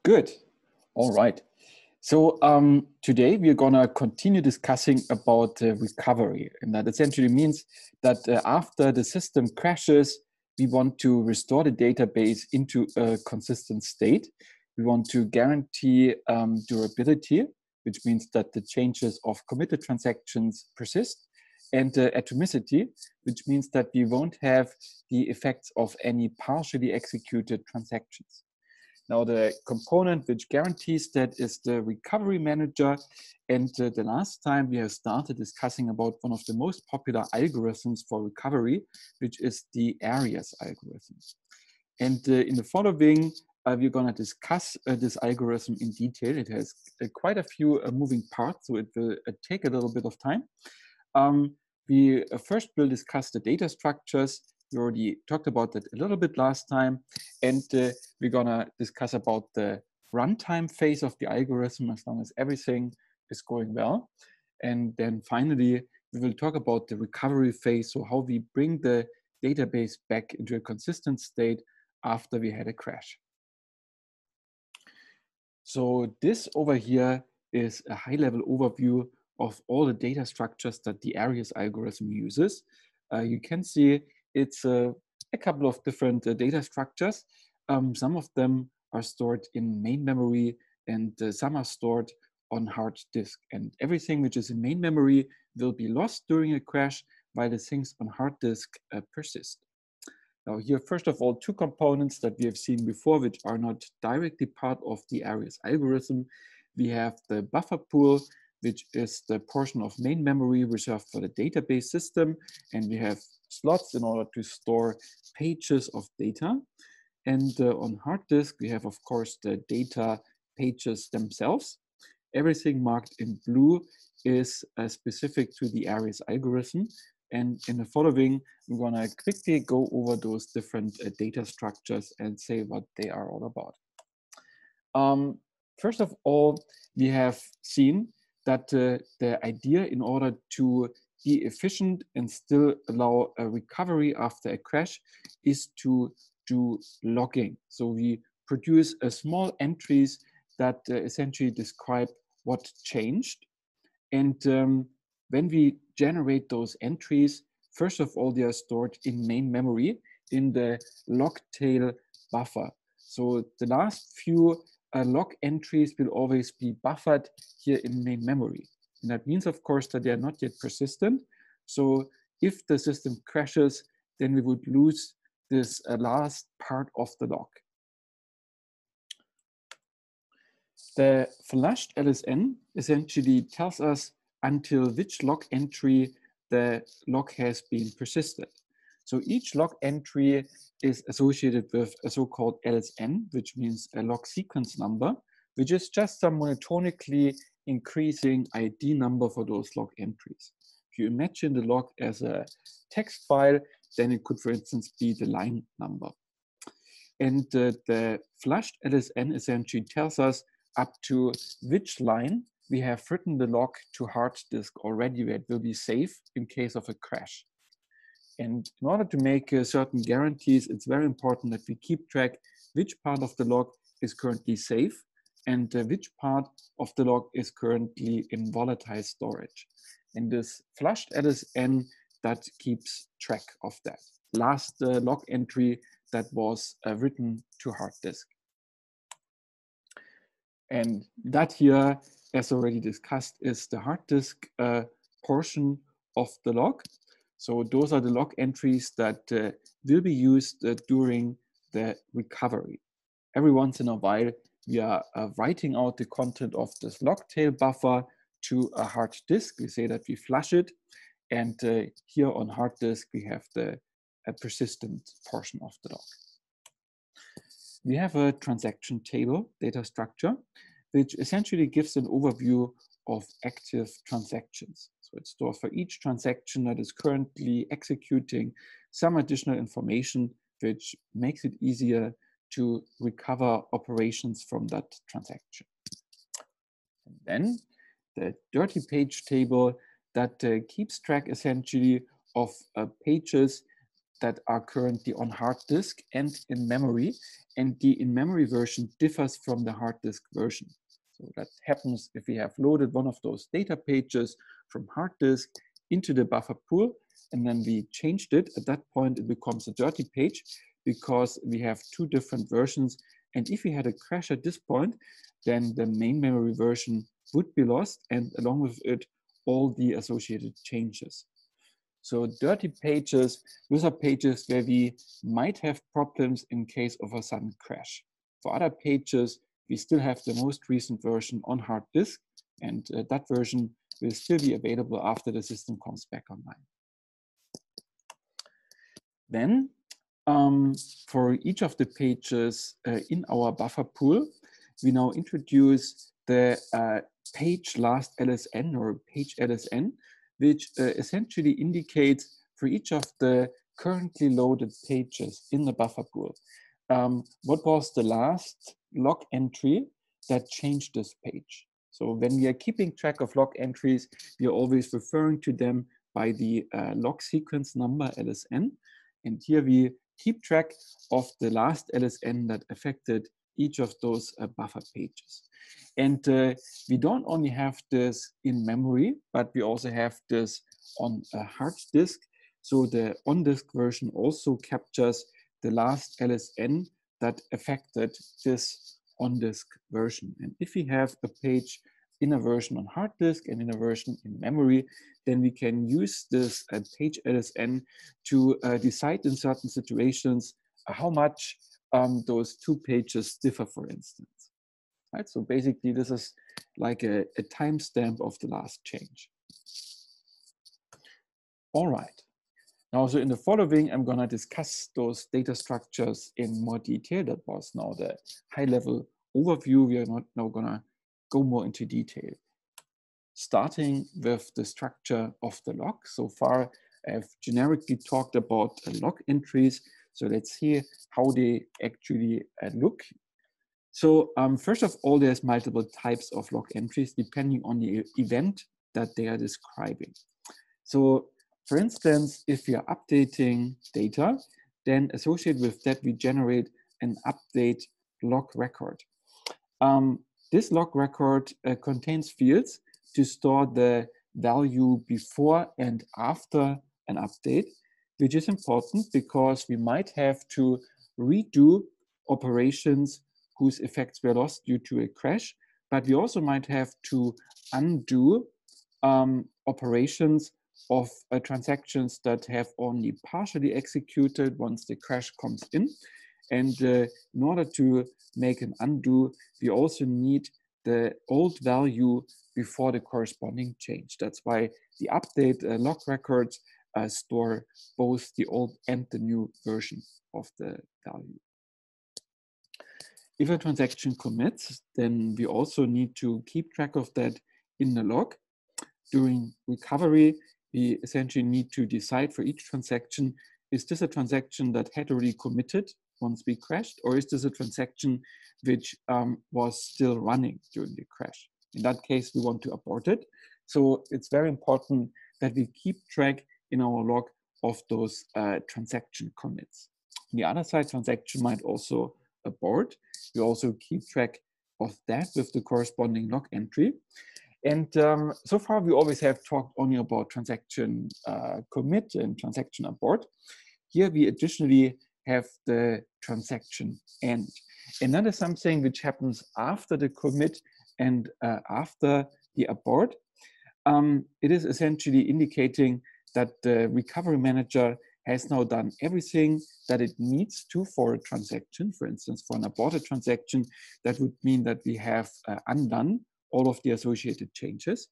Good. All right. So today we're gonna continue discussing about recovery, and that essentially means that after the system crashes, we want to restore the database into a consistent state. We want to guarantee durability, which means that the changes of committed transactions persist, and atomicity, which means that we won't have the effects of any partially executed transactions. Now, the component which guarantees that is the recovery manager. And the last time we have started discussing about one of the most popular algorithms for recovery, which is the ARIES algorithm. And in the following, we're going to discuss this algorithm in detail. It has quite a few moving parts, so it will take a little bit of time. We first will discuss the data structures. We already talked about that a little bit last time. And we're gonna discuss about the runtime phase of the algorithm as long as everything is going well. And then finally, we will talk about the recovery phase, so how we bring the database back into a consistent state after we had a crash. So this over here is a high-level overview of all the data structures that the ARIES algorithm uses. You can see it's a couple of different data structures. Some of them are stored in main memory and some are stored on hard disk. And everything which is in main memory will be lost during a crash, while the things on hard disk persist. Now here, first of all, two components that we have seen before, which are not directly part of the ARIES algorithm. We have the buffer pool, which is the portion of main memory reserved for the database system. And we have slots in order to store pages of data. And on hard disk, we have, of course, the data pages themselves. Everything marked in blue is specific to the ARIES algorithm. And in the following, we're going to quickly go over those different data structures and say what they are all about. First of all, we have seen that the idea in order to be efficient and still allow a recovery after a crash is to do logging. So we produce small entries that essentially describe what changed. And when we generate those entries, first of all, they are stored in main memory in the log tail buffer. So the last few log entries will always be buffered here in main memory. And that means, of course, that they are not yet persistent. So if the system crashes, then we would lose this last part of the log. The flushed LSN essentially tells us until which log entry the log has been persisted. So each log entry is associated with a so-called LSN, which means a log sequence number, which is just some monotonically increasing ID number for those log entries. If you imagine the log as a text file, then it could, for instance, be the line number. And the flushed LSN essentially tells us up to which line we have written the log to hard disk already, where it will be safe in case of a crash. And in order to make certain guarantees, it's very important that we keep track which part of the log is currently safe and which part of the log is currently in volatile storage. And this flushed LSN that keeps track of that last log entry that was written to hard disk. And that here, as already discussed, is the hard disk portion of the log. So those are the log entries that will be used during the recovery. Every once in a while, we are writing out the content of this log tail buffer to a hard disk. We say that we flush it. And here on hard disk, we have the persistent portion of the log. We have a transaction table data structure, which essentially gives an overview of active transactions. So it stores for each transaction that is currently executing some additional information, which makes it easier to recover operations from that transaction. And then the dirty page table that keeps track essentially of pages that are currently on hard disk and in memory, and the in-memory version differs from the hard disk version. So that happens if we have loaded one of those data pages from hard disk into the buffer pool, and then we changed it. At that point, it becomes a dirty page because we have two different versions. And if we had a crash at this point, then the main memory version would be lost, and along with it, all the associated changes. So dirty pages, those are pages where we might have problems in case of a sudden crash. For other pages, we still have the most recent version on hard disk, and that version will still be available after the system comes back online. Then, for each of the pages in our buffer pool, we now introduce the page last LSN or page LSN, which essentially indicates for each of the currently loaded pages in the buffer pool, what was the last log entry that changed this page. So when we are keeping track of log entries, we are always referring to them by the log sequence number LSN. And here we keep track of the last LSN that affected each of those buffer pages. And we don't only have this in memory, but we also have this on a hard disk. So the on-disk version also captures the last LSN that affected this on-disk version. And if we have a page in a version on hard disk and in a version in memory, then we can use this page LSN to decide in certain situations how much those two pages differ, for instance. Right? So basically, this is like a timestamp of the last change. All right. Now, so in the following, I'm going to discuss those data structures in more detail. That was now the high-level overview. We are not now going to go more into detail. Starting with the structure of the log. So far, I've generically talked about log entries. So let's see how they actually look. So first of all, there's multiple types of log entries depending on the event that they are describing. So for instance, if we are updating data, then associated with that, we generate an update log record. This log record contains fields to store the value before and after an update, which is important because we might have to redo operations whose effects were lost due to a crash, but we also might have to undo operations of transactions that have only partially executed once the crash comes in. And in order to make an undo, we also need the old value before the corresponding change. That's why the update log records store both the old and the new version of the value. If a transaction commits, then we also need to keep track of that in the log. During recovery, we essentially need to decide for each transaction, is this a transaction that had already committed once we crashed, or is this a transaction which was still running during the crash? In that case, we want to abort it. So it's very important that we keep track in our log of those transaction commits. On the other side, transaction might also abort. We also keep track of that with the corresponding log entry. And so far, we always have talked only about transaction commit and transaction abort. Here, we additionally have the transaction end. And that is something which happens after the commit and after the abort. It is essentially indicating that the recovery manager has now done everything that it needs to for a transaction. For instance, for an aborted transaction, that would mean that we have undone all of the associated changes.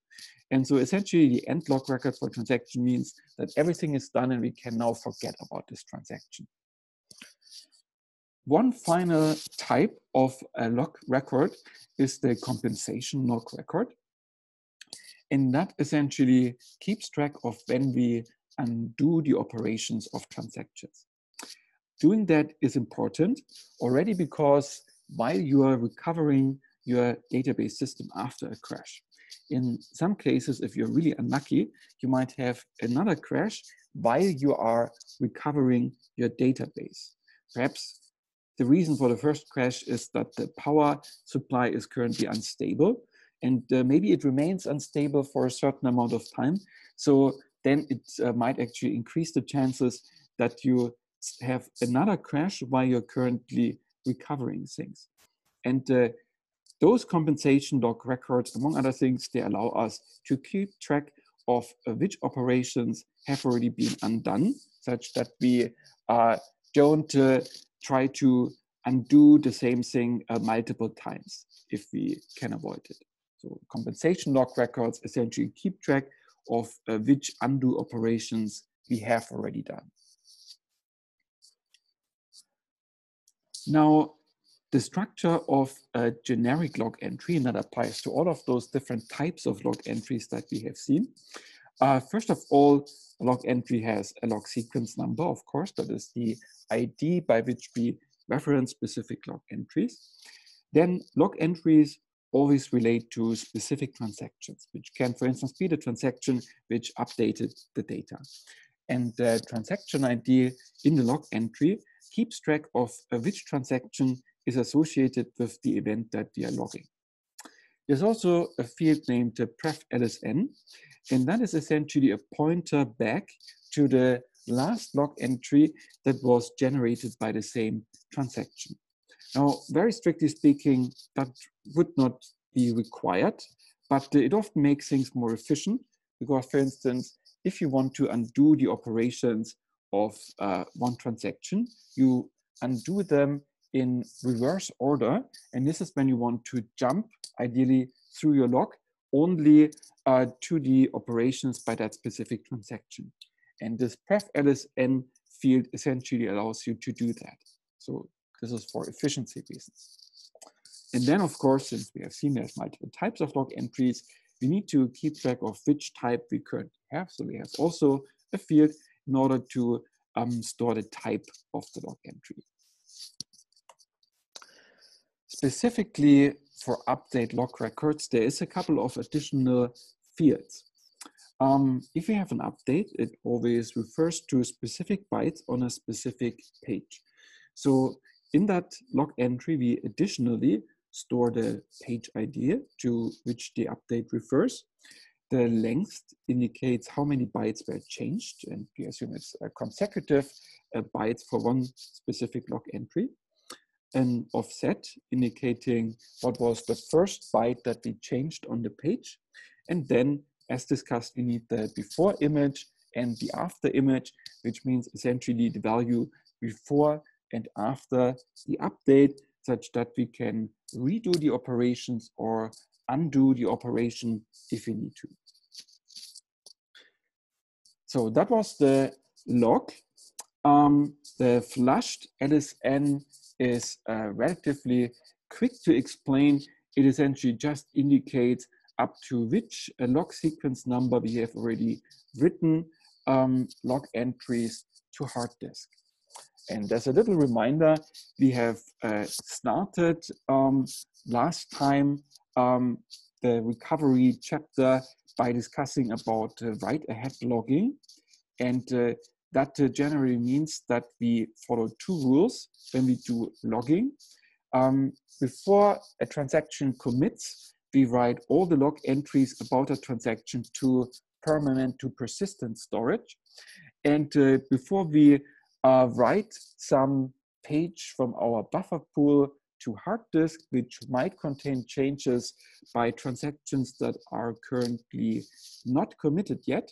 And so essentially the end log record for transaction means that everything is done and we can now forget about this transaction. One final type of a log record is the compensation log record. And that essentially keeps track of when we undo the operations of transactions. Doing that is important already because while you are recovering your database system after a crash, In some cases, if you're really unlucky, you might have another crash while you are recovering your database. Perhaps the reason for the first crash is that the power supply is currently unstable, and maybe it remains unstable for a certain amount of time. So then it might actually increase the chances that you have another crash while you're currently recovering things. And those compensation log records, among other things, they allow us to keep track of which operations have already been undone, such that we don't try to undo the same thing multiple times if we can avoid it. So compensation log records essentially keep track of which undo operations we have already done. Now, the structure of a generic log entry, and that applies to all of those different types of log entries that we have seen. First of all, a log entry has a log sequence number, of course, that is the ID by which we reference specific log entries. Then log entries always relate to specific transactions, which can, for instance, be the transaction which updated the data. And the transaction ID in the log entry keeps track of which transaction is associated with the event that we are logging. There's also a field named pref LSN, and that is essentially a pointer back to the last log entry that was generated by the same transaction. Now, very strictly speaking, that would not be required, but it often makes things more efficient because, for instance, if you want to undo the operations of one transaction, you undo them in reverse order, and this is when you want to jump, ideally through your log, only to the operations by that specific transaction. And this pref LSN field essentially allows you to do that. So this is for efficiency reasons. And then, of course, since we have seen there's multiple types of log entries, we need to keep track of which type we currently have. So we have also a field in order to store the type of the log entry. Specifically for update log records, there is a couple of additional fields. If we have an update, it always refers to specific bytes on a specific page. So in that log entry, we additionally store the page ID to which the update refers. The length indicates how many bytes were changed, and we assume it's consecutive bytes for one specific log entry. An offset indicating what was the first byte that we changed on the page. And then, as discussed, we need the before image and the after image, which means essentially the value before and after the update, such that we can redo the operations or undo the operation if we need to. So that was the log. The flushed LSN is relatively quick to explain. It essentially just indicates up to which log sequence number we have already written log entries to hard disk. And there's a little reminder, we have started last time the recovery chapter by discussing about write-ahead logging. And that generally means that we follow two rules when we do logging. Before a transaction commits, we write all the log entries about a transaction to permanent to persistent storage. And before we write some page from our buffer pool to hard disk, which might contain changes by transactions that are currently not committed yet.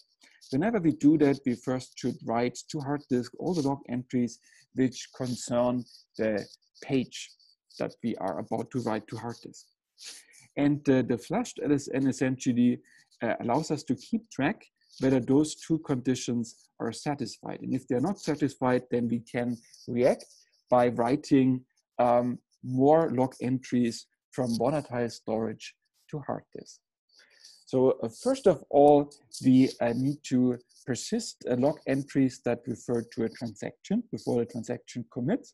Whenever we do that, we first should write to hard disk all the log entries which concern the page that we are about to write to hard disk. And the flushed LSN essentially allows us to keep track whether those two conditions are satisfied. And if they're not satisfied, then we can react by writing more log entries from volatile storage to hard disk. So first of all, we need to persist log entries that refer to a transaction before the transaction commits.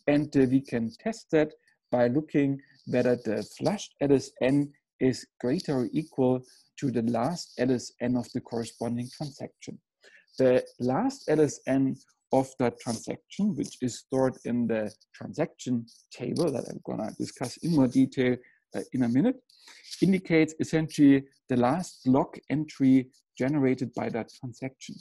And we can test that by looking whether the flushed LSN is greater or equal to the last LSN of the corresponding transaction. The last LSN of that transaction, which is stored in the transaction table that I'm gonna discuss in more detail in a minute, indicates essentially the last log entry generated by that transaction.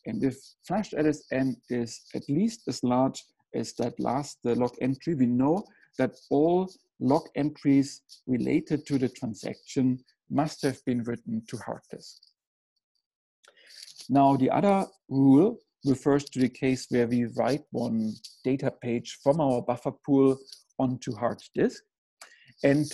And if flashed LSN is at least as large as that last log entry, we know that all log entries related to the transaction must have been written to hard disk. Now, the other rule refers to the case where we write one data page from our buffer pool onto hard disk. And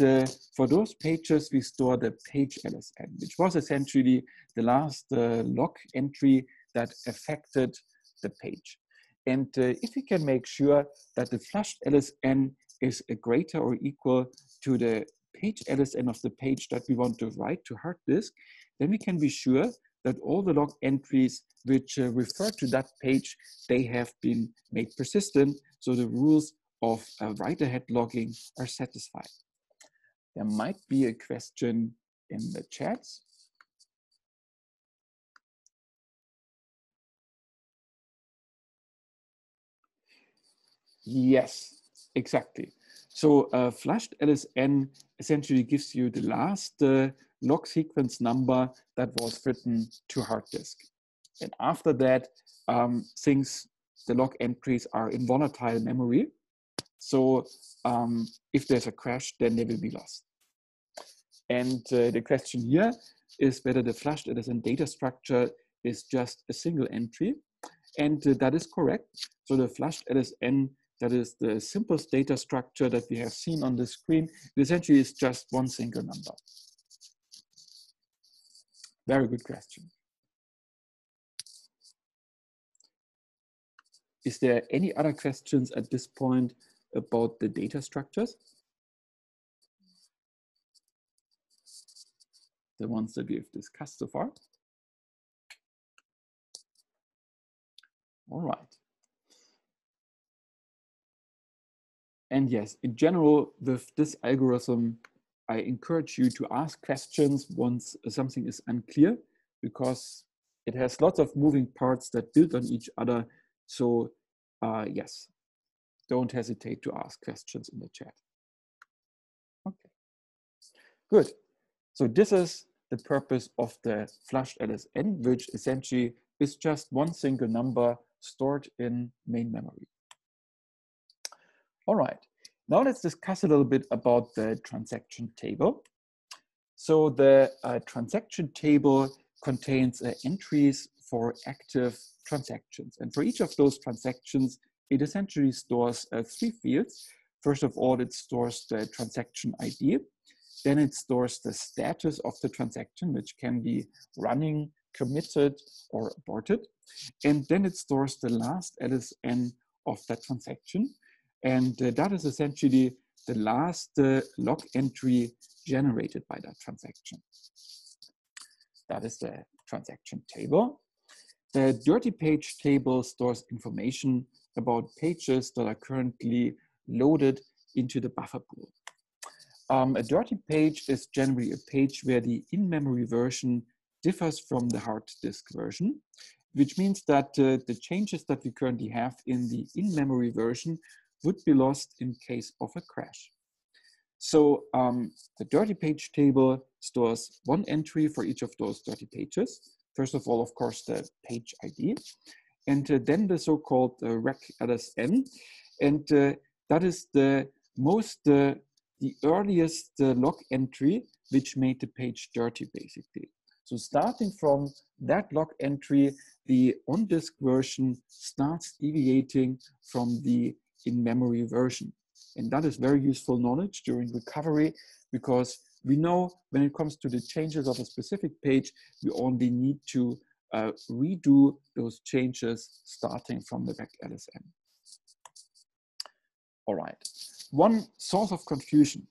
for those pages, we store the page LSN, which was essentially the last log entry that affected the page. And if we can make sure that the flushed LSN is greater or equal to the page LSN of the page that we want to write to hard disk, then we can be sure that all the log entries which refer to that page, they have been made persistent. So the rules of write-ahead logging are satisfied. There might be a question in the chats. Yes, exactly. So flushed LSN essentially gives you the last log sequence number that was written to hard disk. And after that, the log entries are in volatile memory. So if there's a crash, then they will be lost. And the question here is whether the flushed LSN data structure is just a single entry. And that is correct. So the flushed LSN, that is the simplest data structure that we have seen on the screen, it essentially is just one single number. Very good question. Is there any other questions at this point about the data structures? The ones that we have discussed so far? All right. And yes, in general, with this algorithm, I encourage you to ask questions once something is unclear, because it has lots of moving parts that build on each other. So yes, don't hesitate to ask questions in the chat. Okay, good. So this is the purpose of the flushed LSN, which essentially is just one single number stored in main memory. All right, now let's discuss a little bit about the transaction table. So the transaction table contains entries for active transactions. And for each of those transactions, it essentially stores 3 fields. First of all, it stores the transaction ID. Then it stores the status of the transaction, which can be running, committed, or aborted. And then it stores the last LSN of that transaction. And that is essentially the last log entry generated by that transaction. That is the transaction table. The dirty page table stores information about pages that are currently loaded into the buffer pool. A dirty page is generally a page where the in-memory version differs from the hard disk version, which means that the changes that we currently have in the in-memory version would be lost in case of a crash. So the dirty page table stores one entry for each of those dirty pages. First of all, of course, the page ID, and then the so-called rec LSN. And that is the earliest log entry which made the page dirty, basically. So starting from that log entry, the on-disk version starts deviating from the in-memory version. And that is very useful knowledge during recovery, because we know when it comes to the changes of a specific page, we only need to redo those changes starting from the back LSN. All right. One source of confusion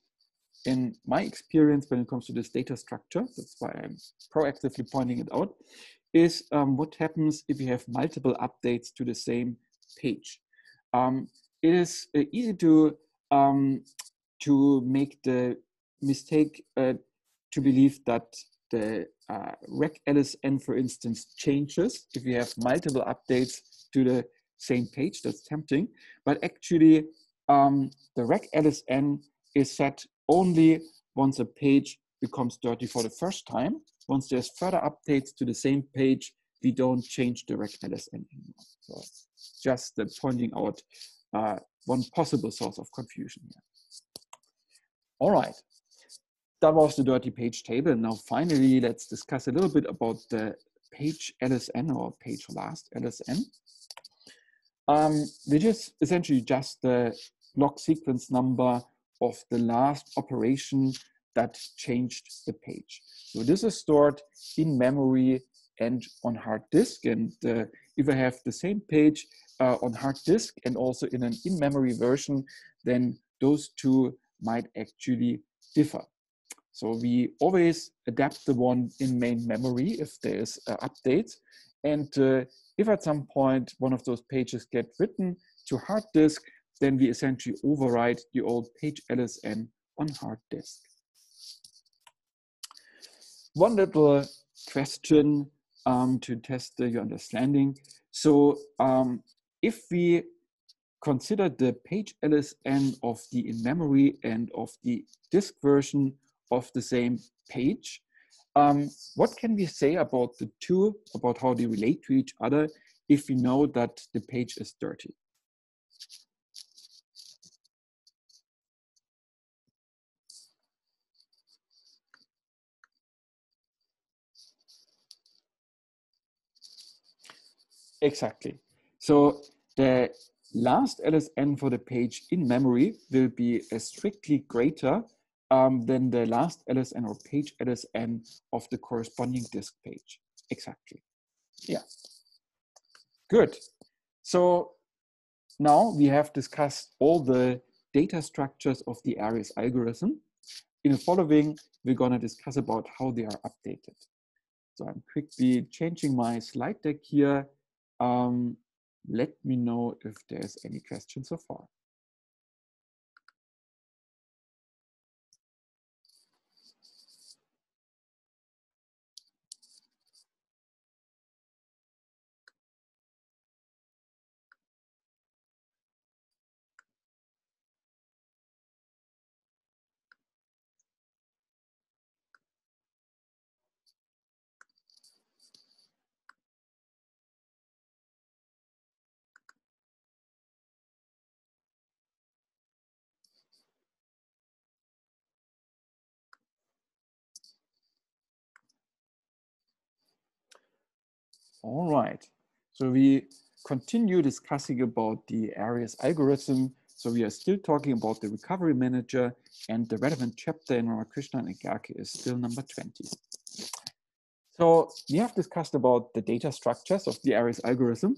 in my experience when it comes to this data structure, that's why I'm proactively pointing it out, is what happens if you have multiple updates to the same page. It is easy to make the mistake to believe that the rec LSN, for instance, changes if you have multiple updates to the same page. That's tempting, but actually the rec LSN is set only once a page becomes dirty for the first time. Once there's further updates to the same page, we don't change the rec LSN anymore. So just pointing out one possible source of confusion here. All right, that was the dirty page table. Now finally, let's discuss a little bit about the page LSN or page last LSN, which is essentially just the log sequence number of the last operation that changed the page. So this is stored in memory and on hard disk. And if I have the same page on hard disk and also in an in-memory version, then those two might actually differ. So we always adapt the one in main memory if there's updates. And if at some point one of those pages get written to hard disk, then we essentially overwrite the old page LSN on hard disk. One little question to test your understanding. So if we consider the page LSN of the in-memory and of the disk version of the same page, what can we say about the two, about how they relate to each other if we know that the page is dirty? Exactly. So the last LSN for the page in memory will be strictly greater than the last LSN or page LSN of the corresponding disk page. Exactly. Yeah. Good. So now we have discussed all the data structures of the ARIES algorithm. In the following, we're going to discuss about how they are updated. So I'm quickly changing my slide deck here. Let me know if there's any questions so far. All right, so we continue discussing about the ARIES algorithm. So we are still talking about the recovery manager, and the relevant chapter in Ramakrishna and Garke is still number 20. So we have discussed about the data structures of the ARIES algorithm.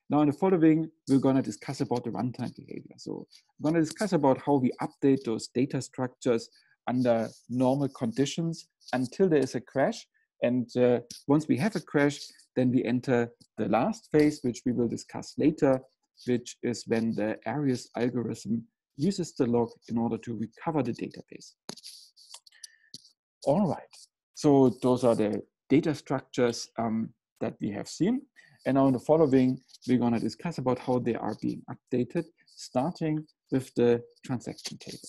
Now in the following, we're going to discuss about the runtime behavior. So we're going to discuss about how we update those data structures under normal conditions until there is a crash. And once we have a crash, then we enter the last phase, which we will discuss later, which is when the ARIES algorithm uses the log in order to recover the database. All right, so those are the data structures that we have seen. And now in the following, we're going to discuss about how they are being updated, starting with the transaction table.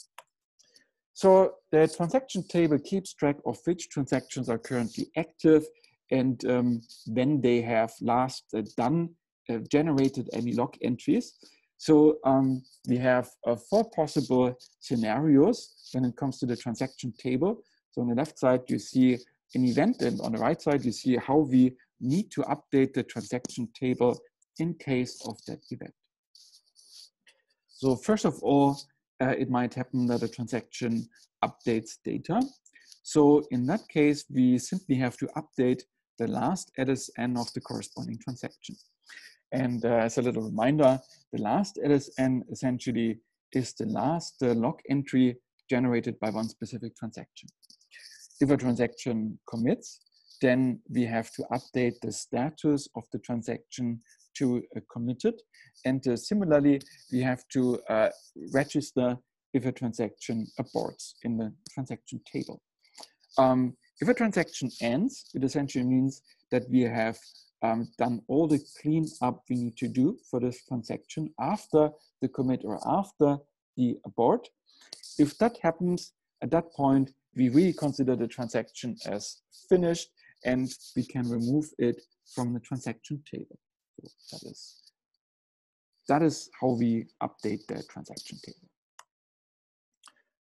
So the transaction table keeps track of which transactions are currently active and when they have last generated any log entries. So we have 4 possible scenarios when it comes to the transaction table. So on the left side, you see an event, and on the right side, you see how we need to update the transaction table in case of that event. So first of all, it might happen that a transaction updates data. So in that case, we simply have to update the last LSN of the corresponding transaction. And as a little reminder, the last LSN essentially is the last log entry generated by one specific transaction. If a transaction commits, then we have to update the status of the transaction to committed. And similarly, we have to register if a transaction aborts in the transaction table. if a transaction ends, it essentially means that we have done all the cleanup we need to do for this transaction after the commit or after the abort. If that happens, at that point, we really consider the transaction as finished and we can remove it from the transaction table. So that is how we update the transaction table.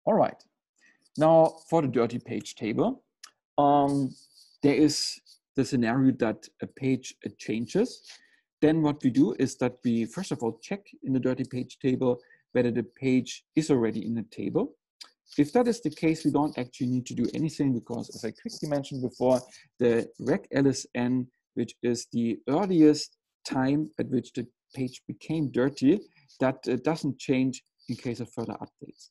All right. Now for the dirty page table, there is the scenario that a page changes. Then what we do is that we first of all check in the dirty page table whether the page is already in the table. If that is the case, we don't actually need to do anything because, as I quickly mentioned before, the rec LSN, which is the earliest time at which the page became dirty, that doesn't change in case of further updates.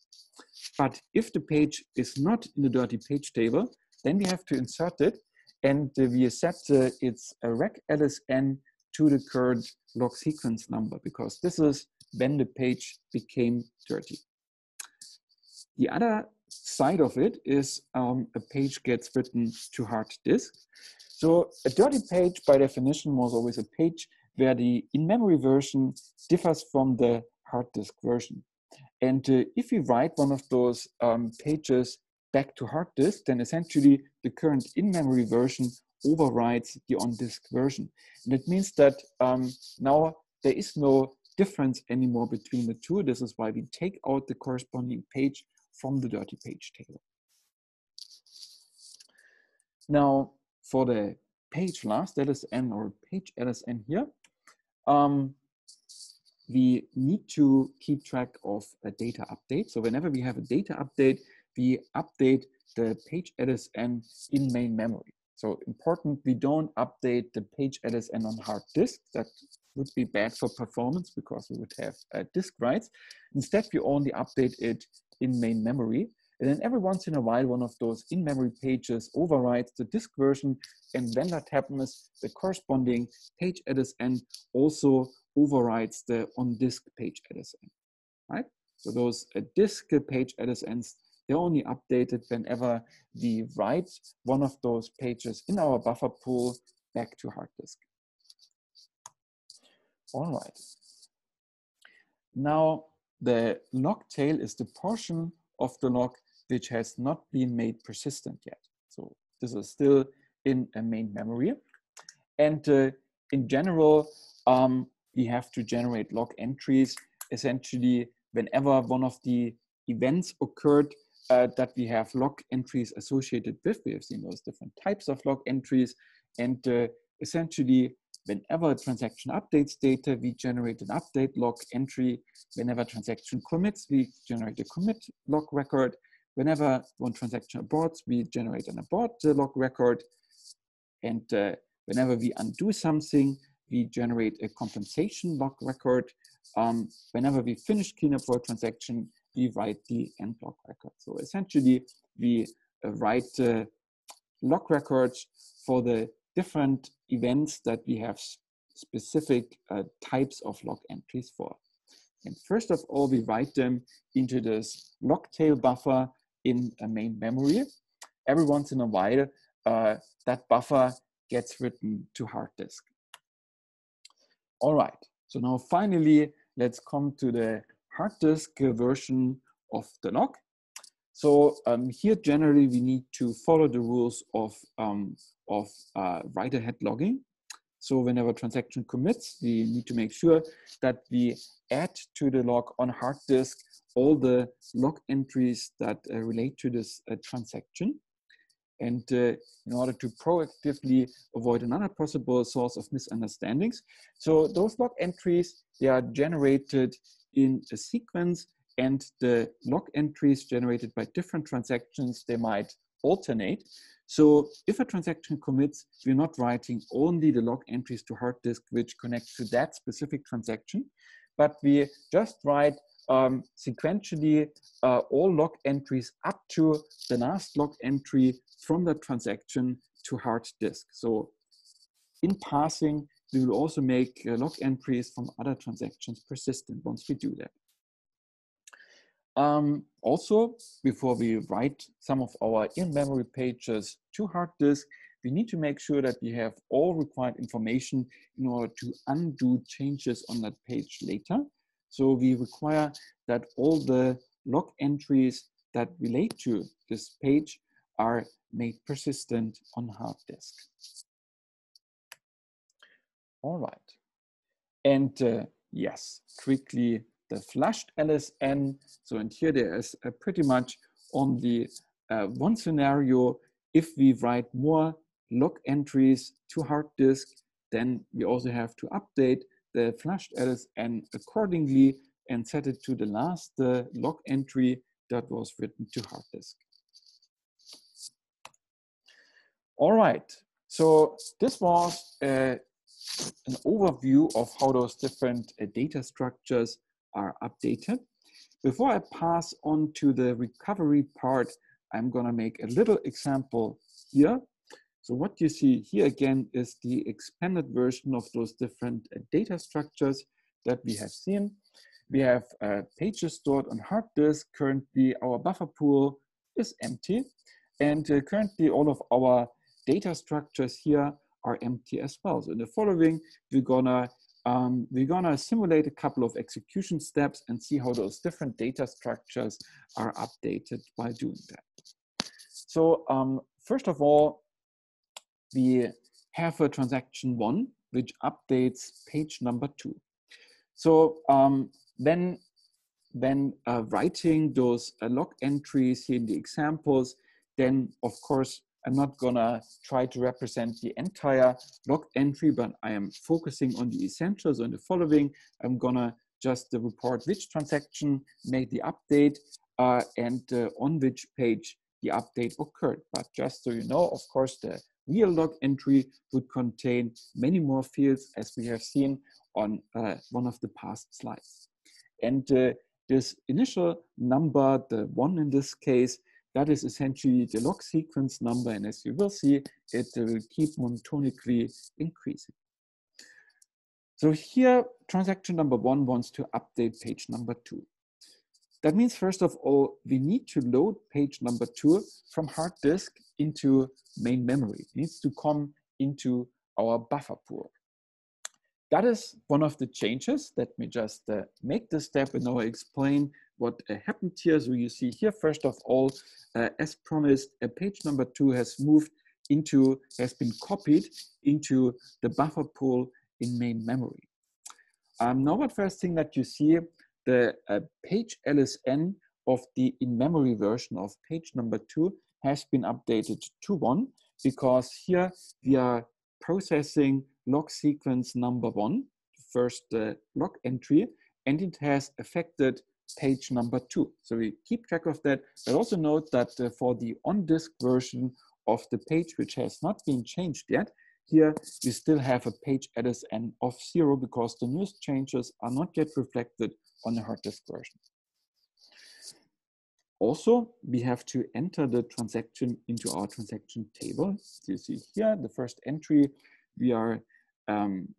But if the page is not in the dirty page table, then we have to insert it, and we set its rec LSN to the current log sequence number, because this is when the page became dirty. The other side of it is a page gets written to hard disk. So a dirty page, by definition, was always a page where the in-memory version differs from the hard disk version. And if we write one of those pages back to hard disk, then essentially the current in-memory version overrides the on-disk version. And it means that now there is no difference anymore between the two. This is why we take out the corresponding page from the dirty page table. Now, for the page last LSN or page LSN here, we need to keep track of a data update. So whenever we have a data update, we update the page LSN in main memory. So important, we don't update the page LSN on hard disk. That would be bad for performance because we would have disk writes. Instead, we only update it in main memory. And then every once in a while, one of those in-memory pages overrides the disk version. And when that happens, the corresponding page LSN also overrides the on-disk page LSN, right? So those disk page LSNs, they're only updated whenever we write one of those pages in our buffer pool back to hard disk. All right. Now, the log tail is the portion of the log which has not been made persistent yet. So this is still in a main memory. And in general, we have to generate log entries essentially whenever one of the events occurred that we have log entries associated with. We have seen those different types of log entries. And essentially, whenever a transaction updates data, we generate an update log entry. Whenever a transaction commits, we generate a commit log record. Whenever one transaction aborts, we generate an abort log record. And whenever we undo something, we generate a compensation log record. Whenever we finish cleanup for a transaction, we write the end log record. So essentially, we write log records for the different events that we have specific types of log entries for. And first of all, we write them into this log tail buffer in a main memory. Every once in a while, that buffer gets written to hard disk. All right, so now finally, let's come to the hard disk version of the log. So here, generally, we need to follow the rules of write-ahead logging. So whenever a transaction commits, we need to make sure that we add to the log on hard disk all the log entries that relate to this transaction. And in order to proactively avoid another possible source of misunderstandings. So those log entries, they are generated in a sequence, and the log entries generated by different transactions, they might alternate. So if a transaction commits, we're not writing only the log entries to hard disk which connect to that specific transaction, but we just write sequentially all log entries up to the last log entry from the transaction to hard disk. So in passing, we will also make log entries from other transactions persistent once we do that. Also, before we write some of our in-memory pages to hard disk, we need to make sure that we have all required information in order to undo changes on that page later. So we require that all the log entries that relate to this page are made persistent on hard disk. All right. And yes, quickly, the flushed LSN. So in here there is pretty much only one scenario. If we write more log entries to hard disk, then we also have to update the flushed LSN accordingly and set it to the last log entry that was written to hard disk. All right, so this was an overview of how those different data structures are updated. Before I pass on to the recovery part, I'm gonna make a little example here. So what you see here again is the expanded version of those different data structures that we have seen. We have pages stored on hard disk. Currently our buffer pool is empty, and currently all of our data structures here are empty as well. So in the following, we're gonna simulate a couple of execution steps and see how those different data structures are updated by doing that. So first of all, we have a transaction 1, which updates page number 2. So when writing those log entries here in the examples, then of course, I'm not gonna try to represent the entire log entry, but I am focusing on the essentials. In the following, I'm gonna just report which transaction made the update and on which page the update occurred. But just so you know, of course, the real log entry would contain many more fields, as we have seen on one of the past slides. And this initial number, the 1 in this case, that is essentially the log sequence number, and as you will see, it will keep monotonically increasing. So here, transaction number 1 wants to update page number 2. That means, first of all, we need to load page number 2 from hard disk into main memory. It needs to come into our buffer pool. That is one of the changes. Let me just make this step and now explain what happened here. So you see here, first of all, as promised, page number 2 has been copied into the buffer pool in main memory. Now, what first thing that you see, the page LSN of the in-memory version of page number 2 has been updated to 1, because here we are processing log sequence number 1, first log entry, and it has affected page number 2. So we keep track of that, but also note that for the on-disk version of the page, which has not been changed yet, here we still have a page LSN of 0 because the newest changes are not yet reflected on the hard disk version. Also, we have to enter the transaction into our transaction table. So you see here, the first entry, we are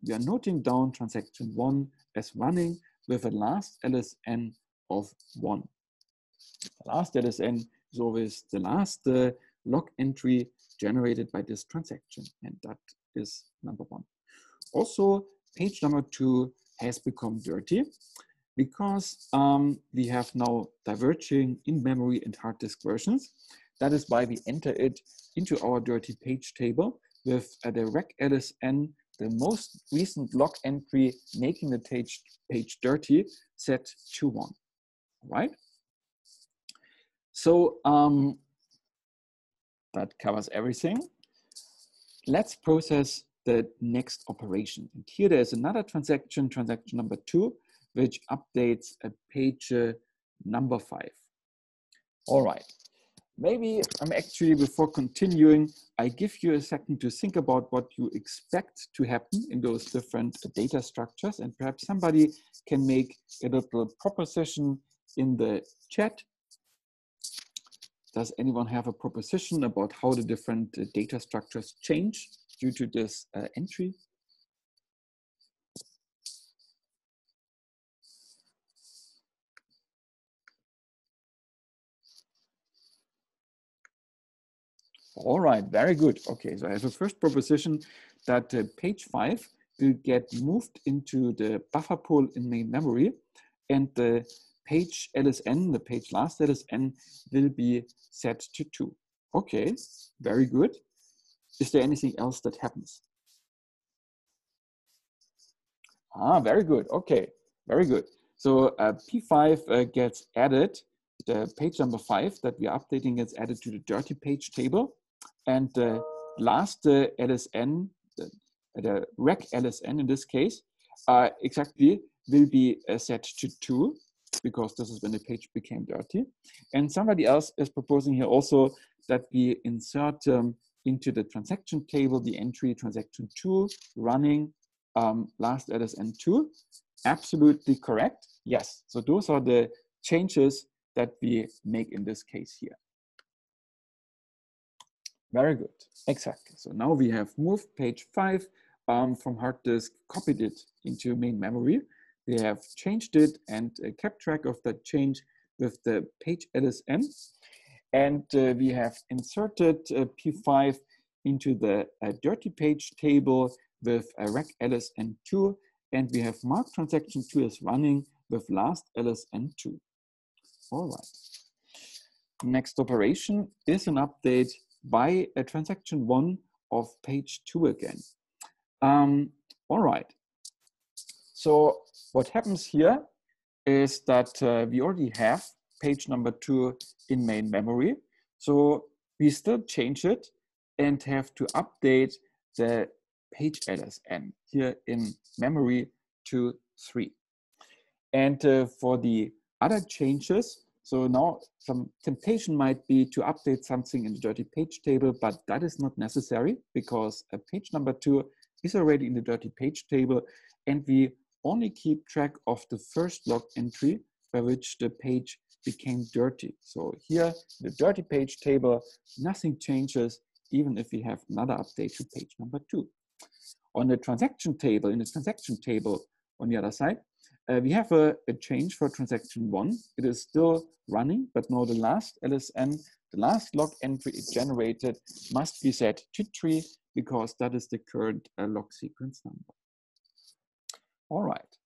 noting down transaction 1 as running with a last LSN of 1. The last LSN is always the last log entry generated by this transaction, and that is number 1. Also, page number 2 has become dirty because we have now diverging in-memory and hard disk versions. That is why we enter it into our dirty page table with the rec LSN, the most recent log entry making the page dirty, set to 1. All right? So that covers everything. Let's process the next operation. And here there's another transaction, transaction number 2, which updates a page number 5. All right. Maybe actually, before continuing, I give you a second to think about what you expect to happen in those different data structures, and perhaps somebody can make a little proposition in the chat. Does anyone have a proposition about how the different data structures change due to this entry? All right, very good. Okay, so I have a first proposition that page 5 will get moved into the buffer pool in main memory, and the page LSN, the page last LSN, will be set to 2. Okay, very good. Is there anything else that happens? Ah, very good. Okay, very good. So P5 gets added, the page number 5 that we are updating gets added to the dirty page table. And the last LSN, the rec LSN in this case, exactly will be set to 2 because this is when the page became dirty. And somebody else is proposing here also that we insert into the transaction table the entry transaction 2 running last LSN2. Absolutely correct. Yes. So those are the changes that we make in this case here. Very good. Exactly. So now we have moved page 5 from hard disk, copied it into main memory. We have changed it and kept track of that change with the page LSN. And we have inserted P5 into the dirty page table with rec LSN2. And we have marked transaction 2 as running with last LSN2. All right. Next operation is an update by a transaction 1 of page 2 again. All right. So what happens here is that we already have page number 2 in main memory. So we still change it and have to update the page LSN here in memory to 3. And for the other changes, so now some temptation might be to update something in the dirty page table, but that is not necessary because page number 2 is already in the dirty page table, and we only keep track of the first log entry by which the page became dirty. So here, the dirty page table, nothing changes, even if we have another update to page number 2. On the transaction table, in the transaction table on the other side, we have a change for transaction 1. It is still running, but now the last LSN, the last log entry it generated must be set to 3 because that is the current log sequence number. All right,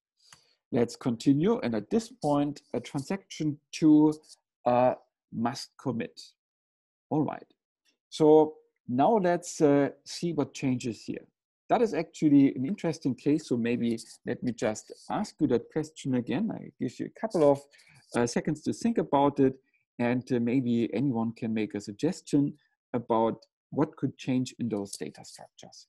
let's continue. And at this point, a transaction 2 must commit. All right, so now let's see what changes here. That is actually an interesting case. So maybe let me just ask you that question again. I give you a couple of seconds to think about it, and maybe anyone can make a suggestion about what could change in those data structures.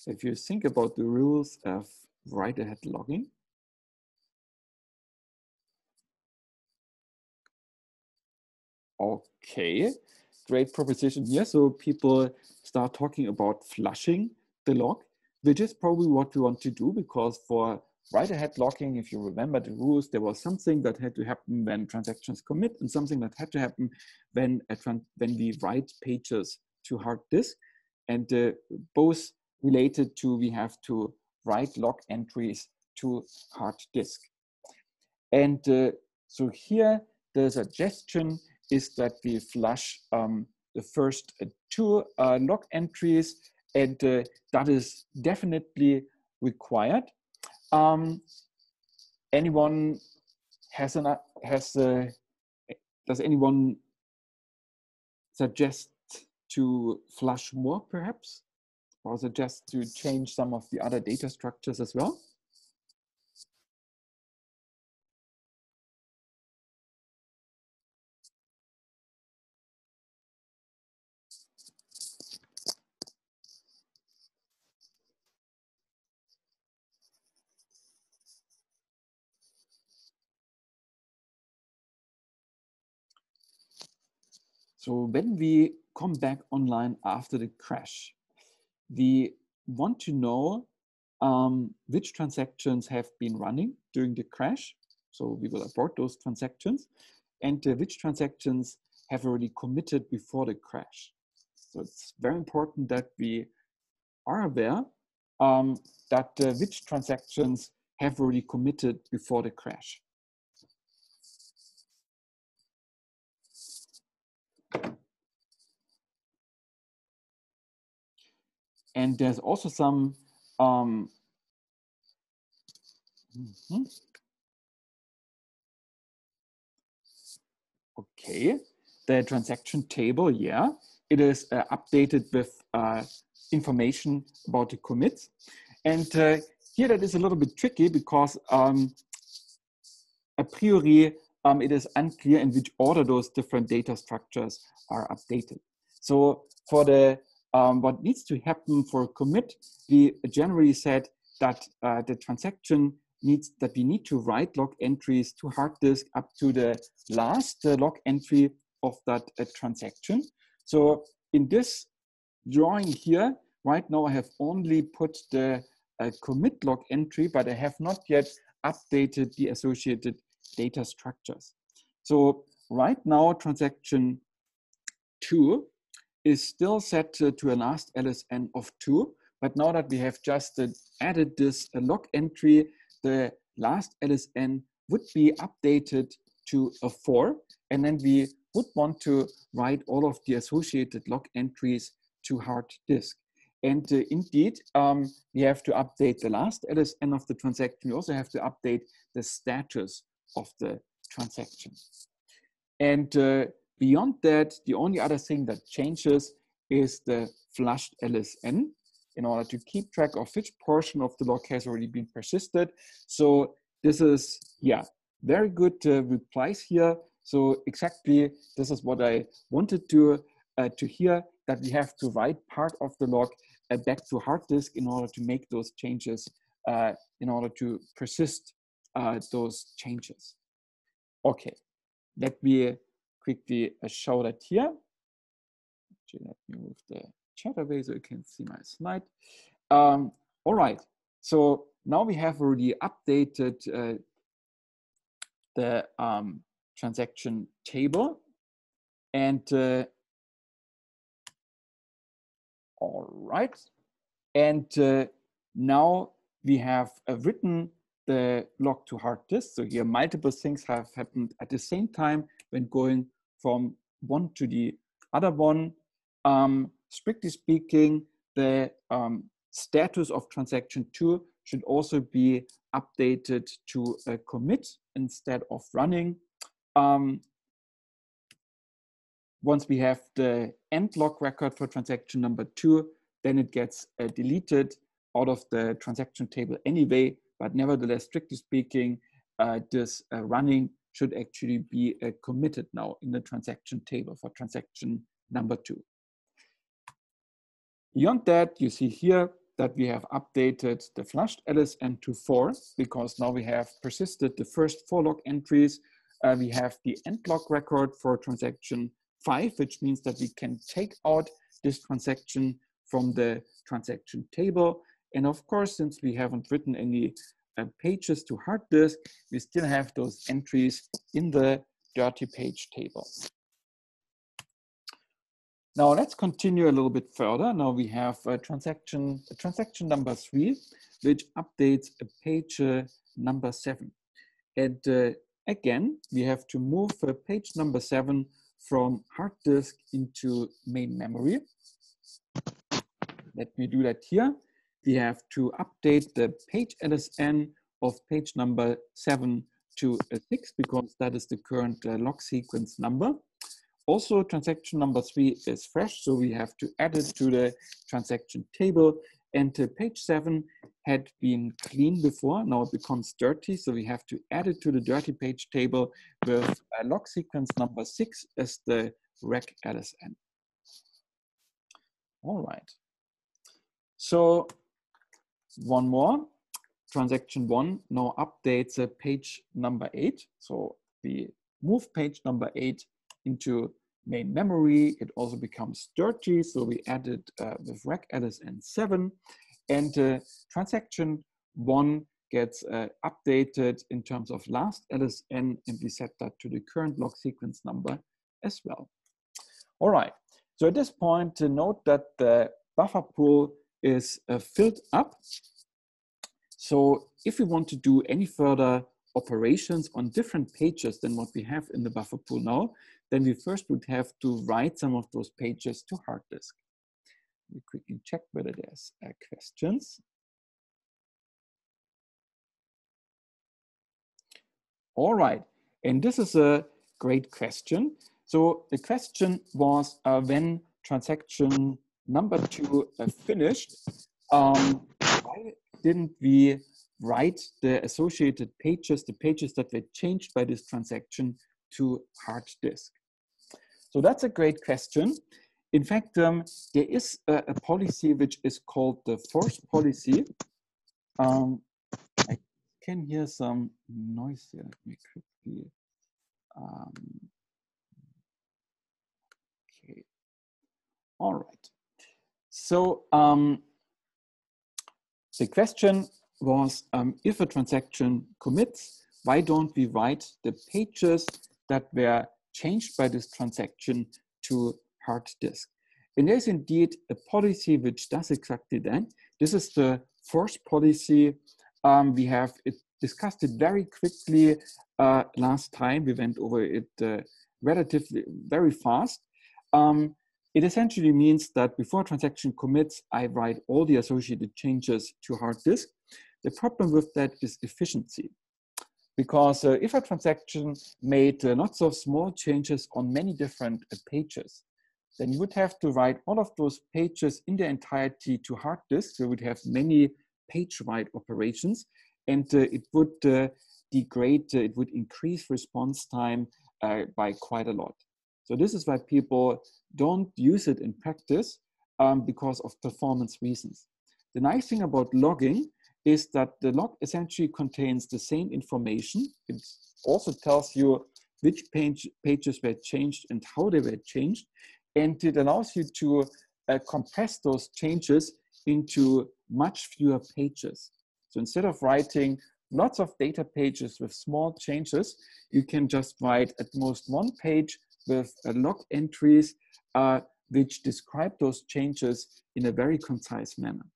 If you think about the rules of write-ahead logging, okay, great proposition here. So people start talking about flushing the log, which is probably what we want to do, because for write-ahead logging, if you remember the rules, there was something that had to happen when transactions commit and something that had to happen when we write pages to hard disk, and both related to we have to write log entries to hard disk. And so here the suggestion is that we flush the first 2 log entries, and that is definitely required. Anyone does anyone suggest to flush more perhaps, or suggest to change some of the other data structures as well? So when we come back online after the crash, we want to know which transactions have been running during the crash. So we will abort those transactions, and which transactions have already committed before the crash. So it's very important that we are aware which transactions have already committed before the crash. And there's also some okay, the transaction table, yeah, it is updated with information about the commits. And here that is a little bit tricky because a priori it is unclear in which order those different data structures are updated. So for the what needs to happen for a commit, we generally said that the transaction needs that we need to write log entries to hard disk up to the last log entry of that transaction. So in this drawing here, right now I have only put the commit log entry, but I have not yet updated the associated data structures. So right now, transaction 2 is still set to a last LSN of 2, but now that we have just added this log entry, the last LSN would be updated to a 4, and then we would want to write all of the associated log entries to hard disk. And indeed, we have to update the last LSN of the transaction. We also have to update the status of the transaction. And beyond that, the only other thing that changes is the flushed LSN in order to keep track of which portion of the log has already been persisted. So this is, yeah, very good replies here. So exactly, this is what I wanted to hear, that we have to write part of the log back to hard disk in order to make those changes, in order to persist those changes. Okay, let me quickly show that here. Actually, let me move the chat away so you can see my slide. All right, so now we have already updated the transaction table, and all right, and now we have written the log to hard disk. So here multiple things have happened at the same time when going from one to the other one. Strictly speaking, the status of transaction 2 should also be updated to a commit instead of running. Once we have the end log record for transaction number 2, then it gets deleted out of the transaction table anyway. But nevertheless, strictly speaking, this running should actually be committed now in the transaction table for transaction number 2. Beyond that, you see here that we have updated the flushed LSN to 4 because now we have persisted the first 4 log entries. We have the end log record for transaction 5, which means that we can take out this transaction from the transaction table. And of course, since we haven't written any pages to hard disk, we still have those entries in the dirty page table. Now let's continue a little bit further. Now we have transaction number 3, which updates a page number 7. And again, we have to move page number 7 from hard disk into main memory. Let me do that here. We have to update the page LSN of page number 7 to 6 because that is the current log sequence number. Also, transaction number 3 is fresh, so we have to add it to the transaction table. And page 7 had been clean before, now it becomes dirty, so we have to add it to the dirty page table with log sequence number 6 as the rec LSN. All right. So one more, transaction 1 now updates page number 8. So we move page number 8 into main memory. It also becomes dirty, so we added with rec LSN 7, and transaction 1 gets updated in terms of last LSN, and we set that to the current log sequence number as well. All right, so at this point, note that the buffer pool is filled up. So if we want to do any further operations on different pages than what we have in the buffer pool now, then we first would have to write some of those pages to hard disk. We quickly check whether there's questions. All right, and this is a great question. So the question was when transaction number 2 finished, why didn't we write the associated pages, the pages that were changed by this transaction, to hard disk? So that's a great question. In fact, there is a policy which is called the force policy. I can hear some noise here. Let me quickly. Okay. All right. So the question was, if a transaction commits, why don't we write the pages that were changed by this transaction to hard disk? And there's indeed a policy which does exactly that. This is the force policy. We have discussed it very quickly last time. We went over it relatively very fast. It essentially means that before a transaction commits, I write all the associated changes to hard disk. The problem with that is efficiency. Because if a transaction made lots of small changes on many different pages, then you would have to write all of those pages in their entirety to hard disk. So you would have many page write operations, and it would degrade, it would increase response time by quite a lot. So this is why people don't use it in practice because of performance reasons. The nice thing about logging is that the log essentially contains the same information. It also tells you which pages were changed and how they were changed. And it allows you to compress those changes into much fewer pages. So instead of writing lots of data pages with small changes, you can just write at most one page with log entries which describe those changes in a very concise manner.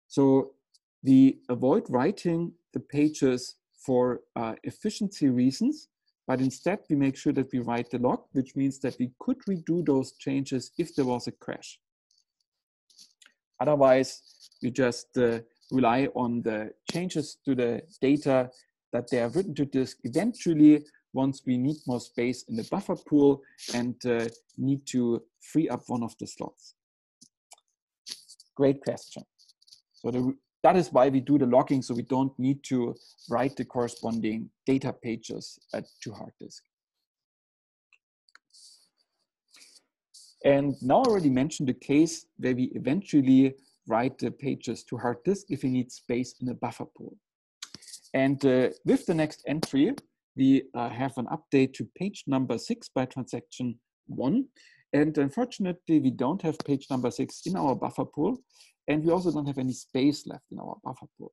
So we avoid writing the pages for efficiency reasons, but instead we make sure that we write the log, which means that we could redo those changes if there was a crash. Otherwise, we just rely on the changes to the data that they are written to disk eventually once we need more space in the buffer pool and need to free up one of the slots. Great question. So that is why we do the logging, so we don't need to write the corresponding data pages to hard disk. And now I already mentioned the case where we eventually write the pages to hard disk if we need space in a buffer pool. And with the next entry, we have an update to page number 6 by transaction 1. And unfortunately, we don't have page number 6 in our buffer pool. And we also don't have any space left in our buffer pool.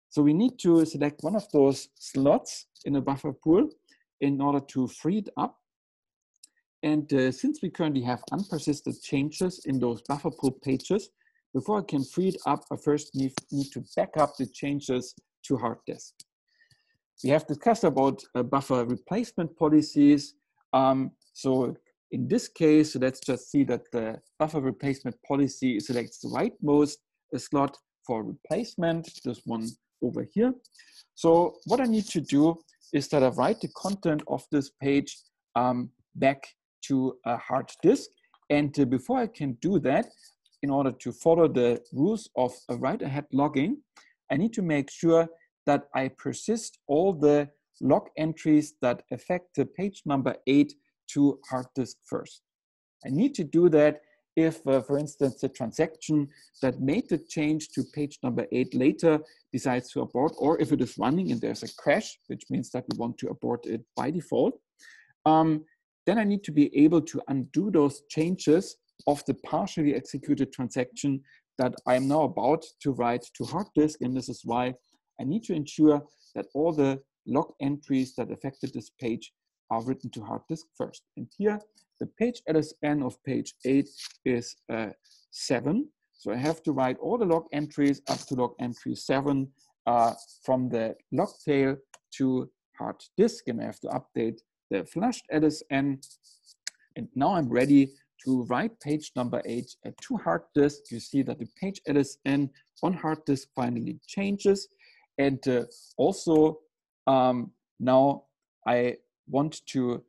So we need to select one of those slots in a buffer pool in order to free it up. And since we currently have unpersisted changes in those buffer pool pages, before I can free it up, I first need to back up the changes to hard disk. We have discussed about buffer replacement policies. So in this case, let's just see that the buffer replacement policy selects the rightmost slot for replacement, this one over here. So what I need to do is that I write the content of this page back to a hard disk. And before I can do that, in order to follow the rules of write-ahead logging, I need to make sure that I persist all the log entries that affect the page number 8 to hard disk first. I need to do that if, for instance, the transaction that made the change to page number 8 later decides to abort, or if it is running and there's a crash, which means that we want to abort it by default, then I need to be able to undo those changes of the partially executed transaction that I'm now about to write to hard disk. And this is why I need to ensure that all the log entries that affected this page are written to hard disk first. And here, the page LSN of page 8 is 7. So I have to write all the log entries up to log entry 7 from the log tail to hard disk, and I have to update the flushed LSN. And now I'm ready to write page number 8 to hard disk. You see that the page LSN on hard disk finally changes. And also now I want to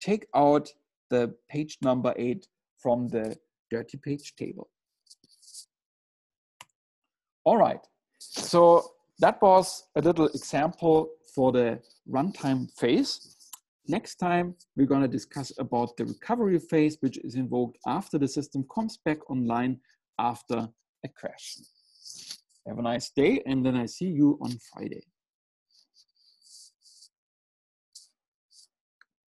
take out the page number 8 from the dirty page table. All right, so that was a little example for the runtime phase. Next time, we're going to discuss about the recovery phase, which is invoked after the system comes back online after a crash. Have a nice day, and then I see you on Friday.